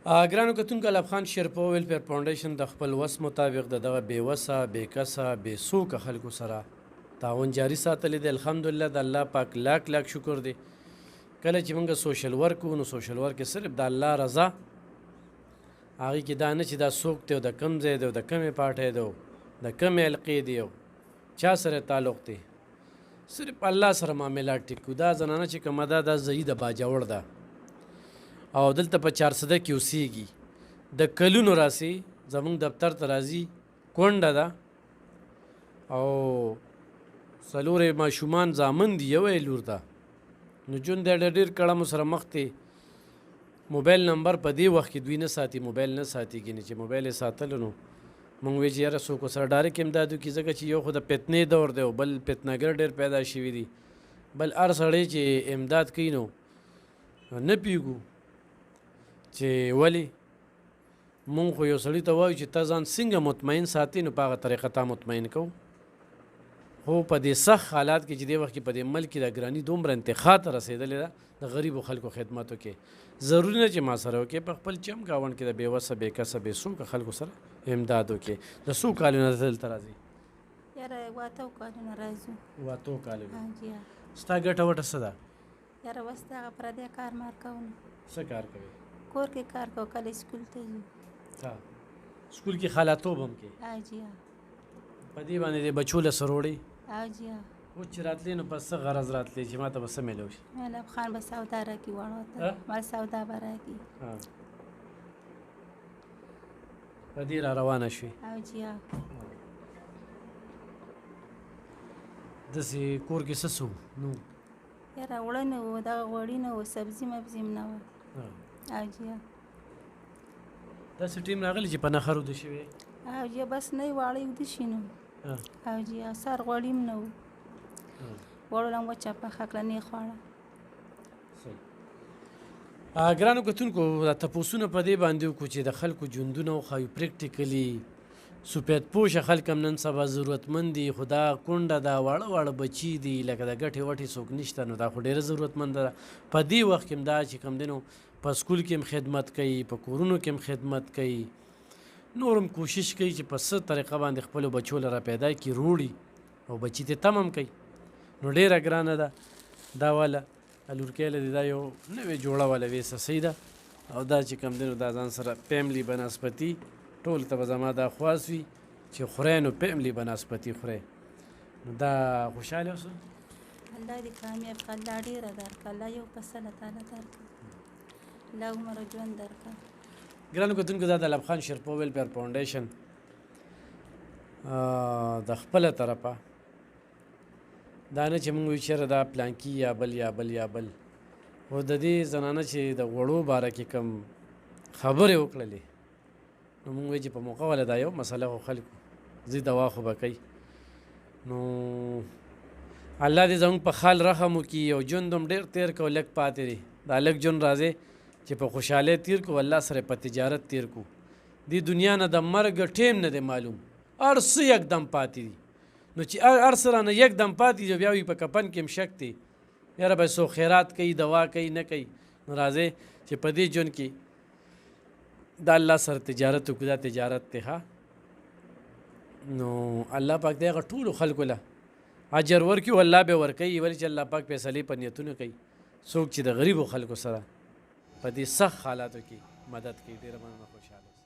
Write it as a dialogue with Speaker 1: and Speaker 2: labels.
Speaker 1: ګرانو کتونکو الف خان شیرپا ویلفیر فاونډیشن د خپل وس مطابق د دغه بېوسه بېکسه بېڅوکه خلکو سره تعاون جاري ساتلی دی. الحمدلله د الله پاک لاک لاک شکر دی. کله چې موږ سوشل ورک کوو نو سوشل ورک کې صرف د الله رضا، هغې کې دا نه چې دا څوک دی او د کوم ځای دی او د کومې پارټۍ دی او د کومې حلقې دی او چا سره تعلق دی، صرف الله سره معاملات ټیک کړو. دا زنانه چې کومه ده دا ځایي د باجوړ ده او دلته په 400 کې اوسېږي. د کلونو راسي زمونږ دفتر ته راځي، کونډه ده او څلورې ماشومان زامن دي، یوه یې لور ده. نو جون دی ډېر کړمو سره مخ دی. موبایل نمبر په دې وخت کې دوی نه ساتي، موبایل نه ساتي، ګینې چې موبایل یې ساتلو نو مونږ وایي چې یاره څوک ورسره ډایرکټ امداد وکړي، ځکه چې یو خو د فتنې دور دی او بل فتنهګر ډېر پیدا شوي دي. بل هر سړی چې امداد کوي نو نه پوهېږو چې ولې. مونږ خو یو سړي ته وایو چې ته ځان څنګه مطمئن ساتي، نو په هغه طریقه تا مطمئن کوو. خو په دې سخت حالات کې چې دې وخت کې په دې ملک کې د ګراني دومره انتخا ته رسېدلې ده، د غریبو خلکو خدمت وکړې. ضروري نه چې ما سره وکړې، په خپل چم ګاونډ کې د بېوسه بېکسه بېڅوکه خلکو سره امداد وکړې. د څو کالونو دلته راځي؟
Speaker 2: یاره 8 کالونه راځو.
Speaker 1: 8 کالونه.
Speaker 2: جی
Speaker 1: ستا ګټه وټه څه ده؟
Speaker 2: یاره بس دغه پردی کار مار کوم.
Speaker 1: څه کار کوې؟
Speaker 2: کور کې کار کوو، کله سکول ته ځو.
Speaker 1: ها سکول کې خالاتوب هم کې؟
Speaker 2: جی
Speaker 1: په دې باندې د بچو له سروړې
Speaker 2: جی
Speaker 1: اوس چې راتلې نو په څه غرض راتلې چې ما ته به څه میلو شي؟
Speaker 2: الف خان به سودا راکړي، واړو ته ما سودا به راکړي.
Speaker 1: په دې را روانه شوې؟
Speaker 2: جی
Speaker 1: داسې کور کې څه څه نو؟
Speaker 2: یاره اوړه نه وو، دغه غوړي نه وو، سبزي مبزي هم نه وه. جی
Speaker 1: داسې ټیم راغلی چې په نخر وده شوې؟
Speaker 2: جی بس نه یې واړه وده شي نو. جی سر غوړي هم نه وو، غوړو له هم وچه پخه کړه، نه یې خوړه.
Speaker 1: ګرانو کتونکو دا تپوسونه په دې باندې وکړو چې د خلکو ژوندونه وښایو پریکټیکلي. سپید پوشه خلک هم نن سبا ضرورتمند دي، خو دا کونډه ده، واړه واړه بچي دي، لکه د ګټې وټې څوک نشته، نو دا خو ډېره ضرورتمنده ده. په دې وخت کې هم دا چې کوم دی نو په سکول کې هم خدمت کوي، په کورونو کې هم خدمت کوي، نور هم کوشش کوي چې په څه طریقه باندې خپلو بچو لره پیدا کړي، روړي او بچي ته تم هم کوي. نو ډېره ګرانه ده دا واله لورکۍ له دې دا یو نوې جوړه واله ویسسۍ ده او دا چې کوم دی نو دا ځان سره فیملي بنسبتي ټول ته به زما دا خواست وي چې خورئ نو فیملي بنسبتي خورئ. نو دا خوشحاله اوسه.
Speaker 2: الله دې کامیاب کړه، الله ډېره درکړه، الله یو فصله تعالی درکړه، الله عمر ژوند درکړه.
Speaker 1: ګرانو کتونکو دا د الف خان شیرپا ویلفیر فاونډیشن د خپله طرفه دا نه چې موږ وایو چېرې دا پلانکي یا بل یا بل یا بل، خو د دې زنانه چې د غوړو باره کې کوم خبرې وکړلې نو موږ وایو چې په موقع والا دا یو مسله خو خلکو ځي دوا خو به کوي. نو الله دې زموږ په خال رحم وکړي او ژوند هم ډېر تېر کړو، لږ پاتې دی. دا لږ ژوند راځي چې په خوشحالۍ تېر کړو، الله سره په تجارت تېر کړو. دې دنیا نه د مرګ ټیم نه دی معلوم، هر څه یکدم پاتې دي. نو چې هر څه رانه یکدم پاتې دي بیا وي په کفن کې هم شک دی، یاره به څوک خیرات کوي، دوا کوي، نه کوي. نو راځئ چې په دې ژوند کې د الله سره تجارت وکړو، دا تجارت دی. ښه نو الله پاک دی هغه ټولو خلکو له اجر ورکړي او الله به ورکوي، ولې چې الله پاک فیصلې په نیتونو کوي. څوک چې د غریبو خلکو سره په دې سخت حالاتو کې مدد کوي، ډېره مننه، خوشحاله اوسئ.